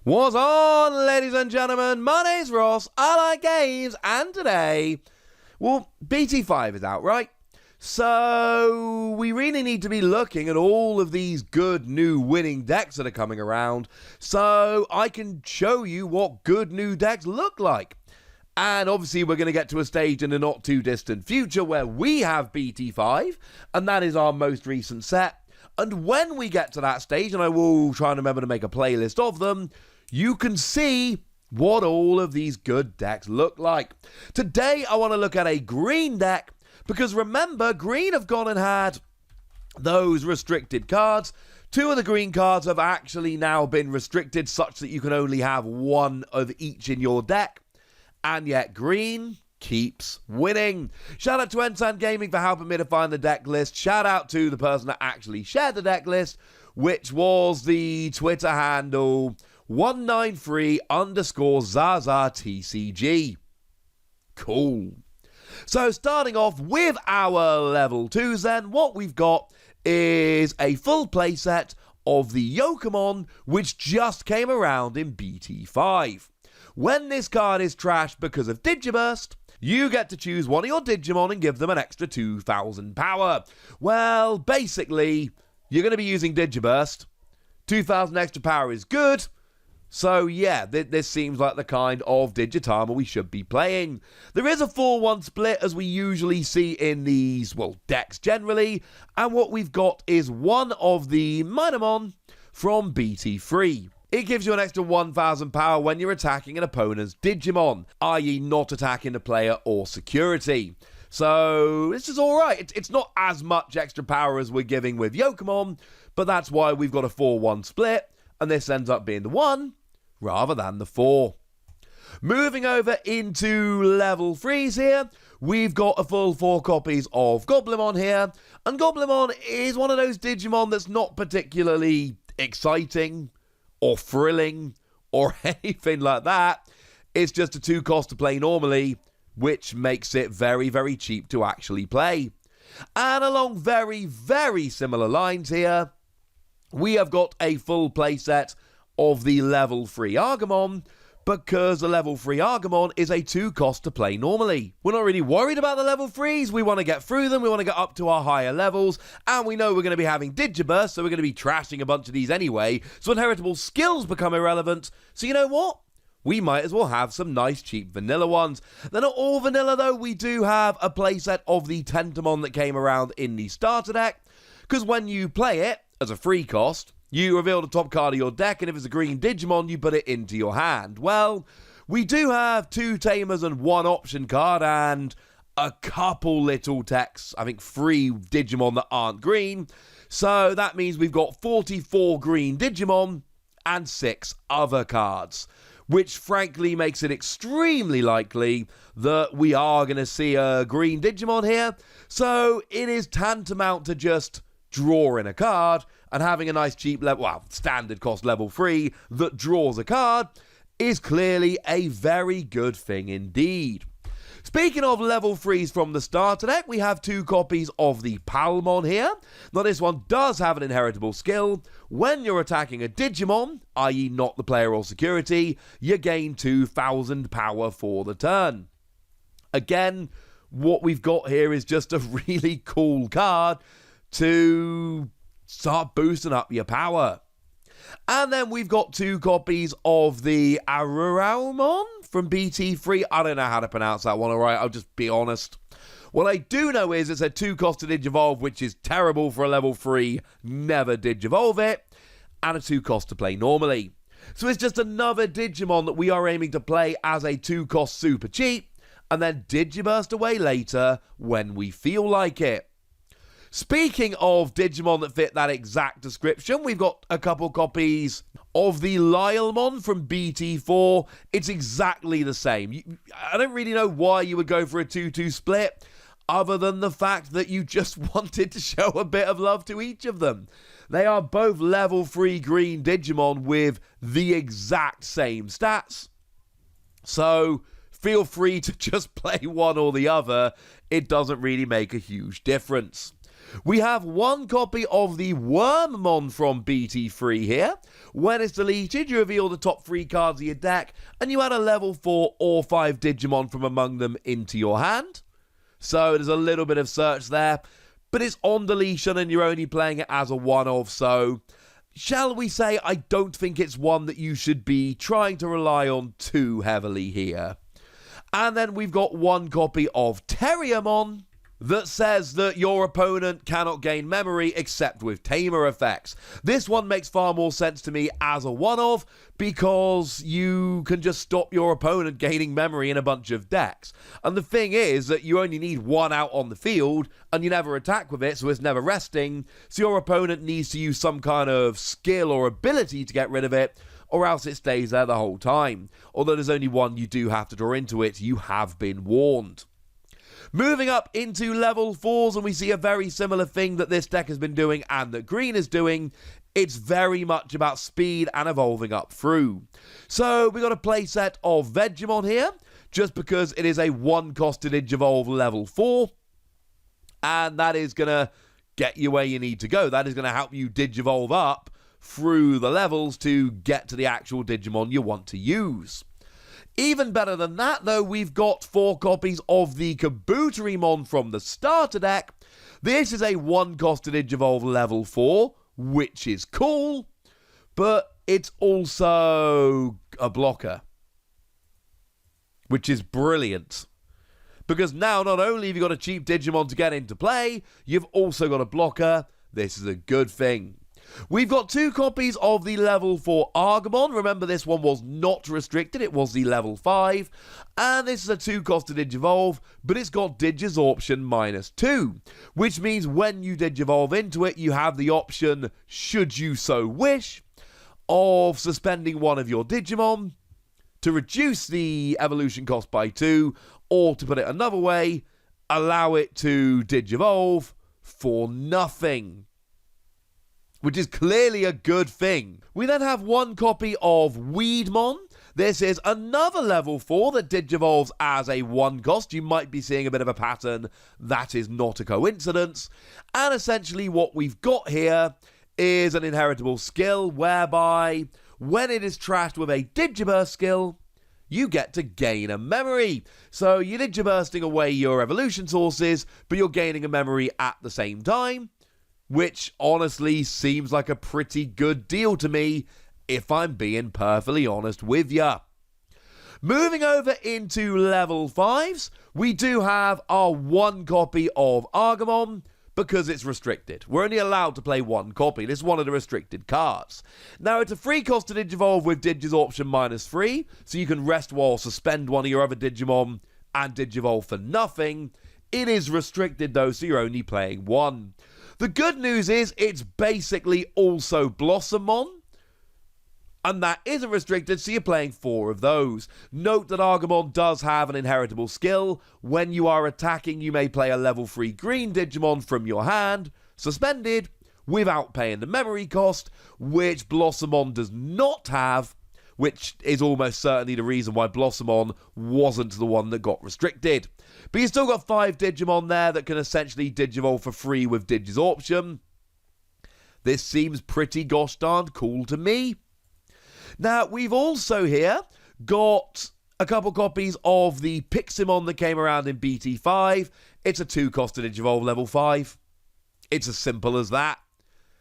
What's on, ladies and gentlemen? My name's Ross, I like games, and today, well, BT5 is out, right? So, we really need to be looking at all of these good new winning decks that are coming around, so I can show you what good new decks look like. And obviously we're going to get to a stage in the not too distant future where we have BT5, and that is our most recent set. And when we get to that stage, and I will try and remember to make a playlist of them, you can see what all of these good decks look like. Today I want to look at a green deck, because remember, green have gone and had those restricted cards. Two of the green cards have actually now been restricted such that you can only have one of each in your deck. And yet green keeps winning. Shout out to Ensign Gaming for helping me to find the deck list. Shout out to the person that actually shared the deck list, which was the Twitter handle 193_Zaza TCG. Cool. So starting off with our level 2s then, what we've got is a full playset of the Nidhoggmon, which just came around in BT5. When this card is trashed because of Digiburst, you get to choose one of your Digimon and give them an extra 2,000 power. Well, basically, you're going to be using Digiburst. 2,000 extra power is good. So yeah, this seems like the kind of Digitama we should be playing. There is a 4-1 split as we usually see in these, well, decks generally. And what we've got is one of the Minamon from BT3. It gives you an extra 1,000 power when you're attacking an opponent's Digimon, i.e. not attacking the player or security. So this is alright. It's not as much extra power as we're giving with Nidhoggmon, but that's why we've got a 4-1 split, and this ends up being the 1 rather than the 4. Moving over into level 3s here, we've got a full 4 copies of Goblimon here, and Goblimon is one of those Digimon that's not particularly exciting or thrilling, or anything like that. It's just a 2 cost to play normally, which makes it very, very cheap to actually play. And along very, very similar lines here, we have got a full playset of the level 3 Argamon, because the level 3 Argamon is a 2 cost to play normally. We're not really worried about the level 3s, we want to get through them, we want to get up to our higher levels, and we know we're going to be having Digiburst, so we're going to be trashing a bunch of these anyway, so inheritable skills become irrelevant, so you know what? We might as well have some nice cheap vanilla ones. They're not all vanilla though, we do have a playset of the Tentamon that came around in the starter deck, because when you play it as a free cost, you reveal the top card of your deck, and if it's a green Digimon, you put it into your hand. Well, we do have 2 Tamers and 1 option card, and a couple little techs, I think 3 Digimon that aren't green. So that means we've got 44 green Digimon and 6 other cards, which frankly makes it extremely likely that we are going to see a green Digimon here. So it is tantamount to just drawing a card and having a nice cheap level, well, standard cost level 3 that draws a card is clearly a very good thing indeed. Speaking of level 3s from the starter deck, we have 2 copies of the Palmon here. Now this one does have an inheritable skill. When you're attacking a Digimon, i.e. not the player or security, you gain 2,000 power for the turn. Again, what we've got here is just a really cool card to start boosting up your power. And then we've got 2 copies of the Aruraumon from BT3. I don't know how to pronounce that one, alright, I'll just be honest. What I do know is it's a 2 cost to Digivolve, which is terrible for a level 3, never Digivolve it, and a 2 cost to play normally. So it's just another Digimon that we are aiming to play as a 2 cost super cheap, and then Digiburst away later when we feel like it. Speaking of Digimon that fit that exact description, we've got a couple copies of the Lylemon from BT4. It's exactly the same. I don't really know why you would go for a 2-2 split, other than the fact that you just wanted to show a bit of love to each of them. They are both level 3 green Digimon with the exact same stats. So feel free to just play one or the other. It doesn't really make a huge difference. We have one copy of the Wormmon from BT3 here. When it's deleted, you reveal the top 3 cards of your deck, and you add a level 4 or 5 Digimon from among them into your hand. So there's a little bit of search there, but it's on deletion and you're only playing it as a one-off, so shall we say I don't think it's one that you should be trying to rely on too heavily here. And then we've got one copy of Terriermon that says that your opponent cannot gain memory except with Tamer effects. This one makes far more sense to me as a one-off because you can just stop your opponent gaining memory in a bunch of decks. And the thing is that you only need one out on the field and you never attack with it, so it's never resting. So your opponent needs to use some kind of skill or ability to get rid of it, or else it stays there the whole time. Although there's only one you do have to draw into it, you have been warned. Moving up into level 4s, and we see a very similar thing that this deck has been doing and that green is doing. It's very much about speed and evolving up through. So we got a playset of Vegemon here, just because it is a 1-cost to Digivolve level 4. And that is going to get you where you need to go. That is going to help you Digivolve up through the levels to get to the actual Digimon you want to use. Even better than that, though, we've got 4 copies of the Kabuterimon from the starter deck. This is a 1-cost to Digivolve level 4, which is cool, but it's also a blocker, which is brilliant. Because now, not only have you got a cheap Digimon to get into play, you've also got a blocker. This is a good thing. We've got 2 copies of the level 4 Argmon. Remember, this one was not restricted. It was the level 5. And this is a 2-cost to Digivolve, but it's got Digisorption -2, which means when you Digivolve into it, you have the option, should you so wish, of suspending one of your Digimon to reduce the evolution cost by 2, or to put it another way, allow it to Digivolve for nothing, which is clearly a good thing. We then have 1 copy of Weedmon. This is another level 4 that Digivolves as a 1-cost. You might be seeing a bit of a pattern. That is not a coincidence. And essentially what we've got here is an inheritable skill whereby when it is trashed with a Digiburst skill, you get to gain a memory. So you're Digibursting away your evolution sources, but you're gaining a memory at the same time, which honestly seems like a pretty good deal to me, if I'm being perfectly honest with ya. Moving over into level 5s, we do have our 1 copy of Argmon, because it's restricted. We're only allowed to play 1 copy. This is one of the restricted cards. Now, it's a 3-cost to Digivolve with Digisorption -3, so you can rest while suspend one of your other Digimon and Digivolve for nothing. It is restricted, though, so you're only playing 1. The good news is it's basically also Blossommon, and that isn't restricted, so you're playing 4 of those. Note that Argmon does have an inheritable skill. When you are attacking, you may play a level 3 green Digimon from your hand, suspended, without paying the memory cost, which Blossommon does not have, which is almost certainly the reason why Blossommon wasn't the one that got restricted. But you've still got 5 Digimon there that can essentially Digivolve for free with Digisorption. This seems pretty gosh darned cool to me. Now, we've also here got a couple copies of the Piximon that came around in BT5. It's a 2-cost to Digivolve level 5. It's as simple as that.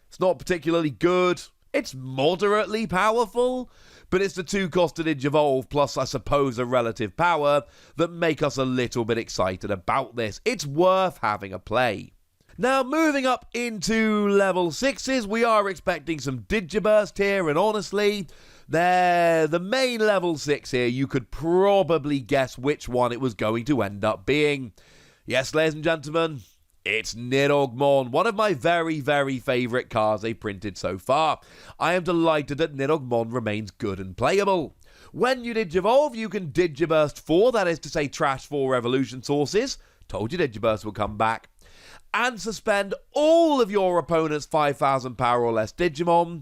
It's not particularly good. It's moderately powerful, but it's the 2-cost to Digivolve plus, I suppose, a relative power that make us a little bit excited about this. It's worth having a play. Now, moving up into level 6s, we are expecting some Digiburst here, and honestly, they're the main level 6 here. You could probably guess which one it was going to end up being. Yes, ladies and gentlemen, it's Nidhoggmon, one of my very, very favourite cards they printed so far. I am delighted that Nidhoggmon remains good and playable. When you Digivolve, you can Digiburst 4, that is to say trash 4 evolution sources. Told you Digiburst will come back. And suspend all of your opponent's 5,000 power or less Digimon,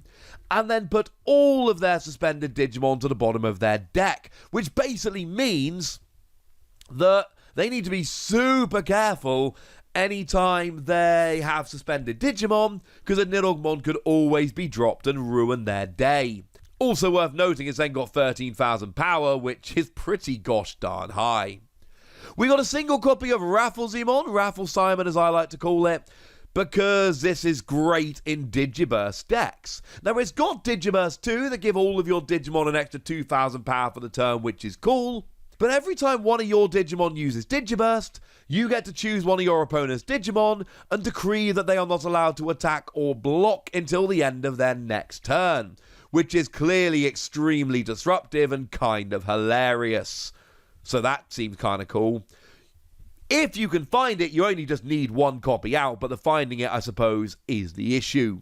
and then put all of their suspended Digimon to the bottom of their deck, which basically means that they need to be super careful anytime they have suspended Digimon, because a Nidhoggmon could always be dropped and ruin their day. Also worth noting, it's then got 13,000 power, which is pretty gosh darn high. We got a single copy of Rafflesimon, Raffle Simon as I like to call it, because this is great in Digiburst decks. Now it's got Digiburst 2 that give all of your Digimon an extra 2,000 power for the turn, which is cool. But every time one of your Digimon uses Digiburst, you get to choose one of your opponent's Digimon and decree that they are not allowed to attack or block until the end of their next turn, which is clearly extremely disruptive and kind of hilarious. So that seems kind of cool. If you can find it, you only just need one copy out, but the finding it, I suppose, is the issue.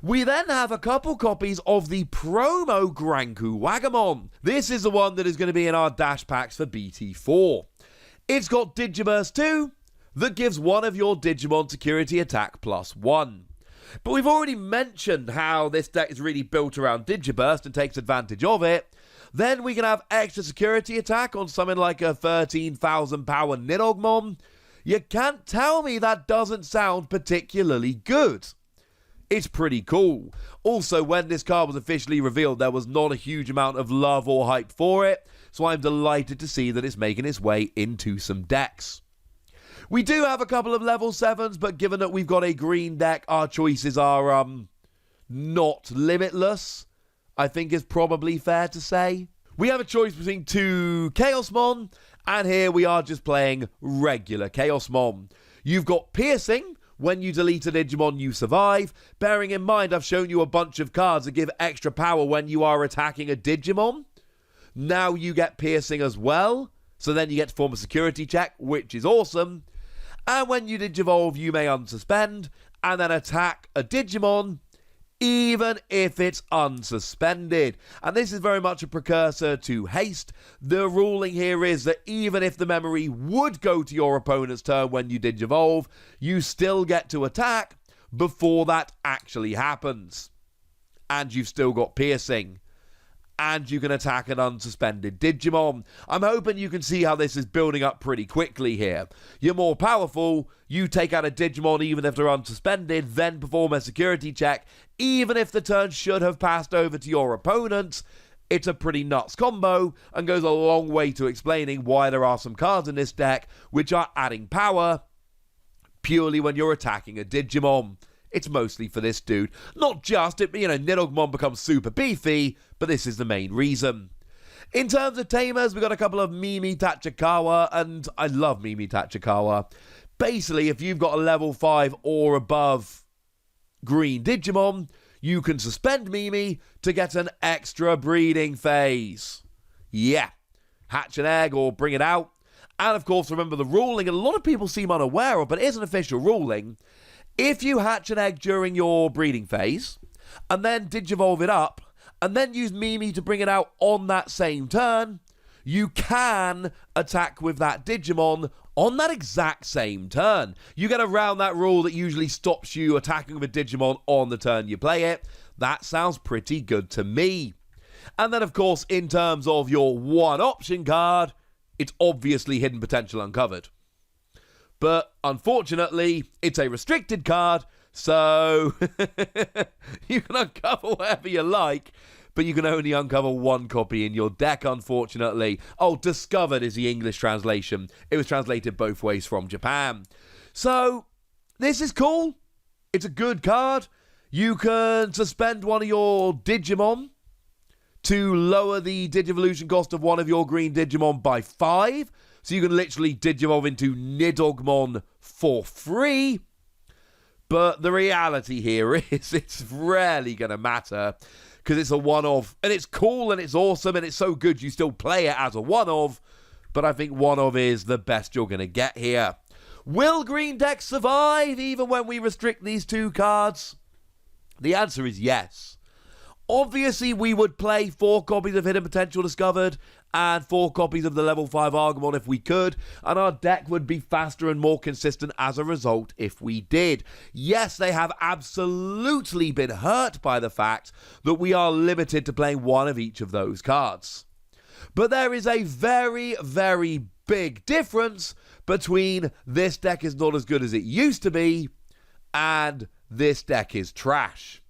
We then have a couple copies of the promo Granku-Wagamon. This is the one that is going to be in our dash packs for BT4. It's got Digiburst 2 that gives one of your Digimon security attack +1. But we've already mentioned how this deck is really built around Digiburst and takes advantage of it. Then we can have extra security attack on something like a 13,000 power Nidhoggmon. You can't tell me that doesn't sound particularly good. It's pretty cool. Also, when this card was officially revealed, there was not a huge amount of love or hype for it, so I'm delighted to see that it's making its way into some decks. We do have a couple of level 7s, but given that we've got a green deck, our choices are, not limitless, I think is probably fair to say. We have a choice between two Chaosmon, and here we are just playing regular Chaosmon. You've got Piercing. When you delete a Digimon, you survive. Bearing in mind, I've shown you a bunch of cards that give extra power when you are attacking a Digimon. Now you get Piercing as well, so then you get to form a security check, which is awesome. And when you Digivolve, you may unsuspend, and then attack a Digimon, even if it's unsuspended. And this is very much a precursor to haste. The ruling here is that even if the memory would go to your opponent's turn when you Digivolve, you still get to attack before that actually happens. And you've still got piercing. And you can attack an unsuspended Digimon. I'm hoping you can see how this is building up pretty quickly here. You're more powerful, you take out a Digimon even if they're unsuspended, then perform a security check, even if the turn should have passed over to your opponent. It's a pretty nuts combo, and goes a long way to explaining why there are some cards in this deck which are adding power purely when you're attacking a Digimon. It's mostly for this dude. Not just, Nidhoggmon becomes super beefy, but this is the main reason. In terms of Tamers, we've got a couple of Mimi Tachikawa, and I love Mimi Tachikawa. Basically, if you've got a level 5 or above green Digimon, you can suspend Mimi to get an extra breeding phase. Yeah, hatch an egg or bring it out. And of course, remember the ruling, and a lot of people seem unaware of, but it is an official ruling. If you hatch an egg during your breeding phase, and then Digivolve it up, and then use Mimi to bring it out on that same turn, you can attack with that Digimon on that exact same turn. You get around that rule that usually stops you attacking with a Digimon on the turn you play it. That sounds pretty good to me. And then, of course, in terms of your one option card, it's obviously Hidden Potential Uncovered. But unfortunately, it's a restricted card, so you can uncover whatever you like, but you can only uncover one copy in your deck, unfortunately. Oh, Discovered is the English translation. It was translated both ways from Japan. So, this is cool. It's a good card. You can suspend one of your Digimon to lower the Digivolution cost of one of your green Digimon by 5. So you can literally Digivolve into Nidhoggmon for free. But the reality here is it's rarely going to matter because it's a one-of. And it's cool and it's awesome and it's so good you still play it as a one-of. But I think one-of is the best you're going to get here. Will green decks survive even when we restrict these two cards? The answer is yes. Obviously, we would play 4 copies of Hidden Potential Discovered and 4 copies of the level 5 Argomon if we could, and our deck would be faster and more consistent as a result if we did. Yes, they have absolutely been hurt by the fact that we are limited to playing one of each of those cards. But there is a very, very big difference between this deck is not as good as it used to be and this deck is trash.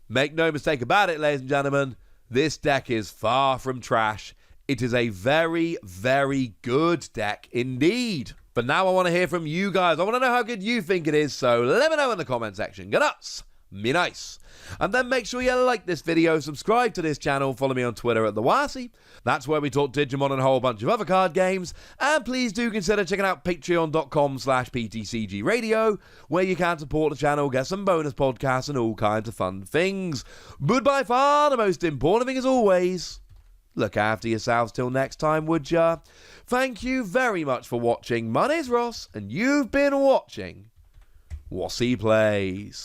Make no mistake about it, ladies and gentlemen, this deck is far from trash. It is a very, very good deck indeed. But now I want to hear from you guys. I want to know how good you think it is, so let me know in the comment section. Go nuts! Me nice. And then make sure you like this video, subscribe to this channel, follow me on Twitter at TheWasi. That's where we talk Digimon and a whole bunch of other card games. And please do consider checking out patreon.com/PTCG where you can support the channel, get some bonus podcasts and all kinds of fun things. But by far the most important thing as always, look after yourselves till next time, would ya? Thank you very much for watching. My name's Ross, and you've been watching Wasi Plays.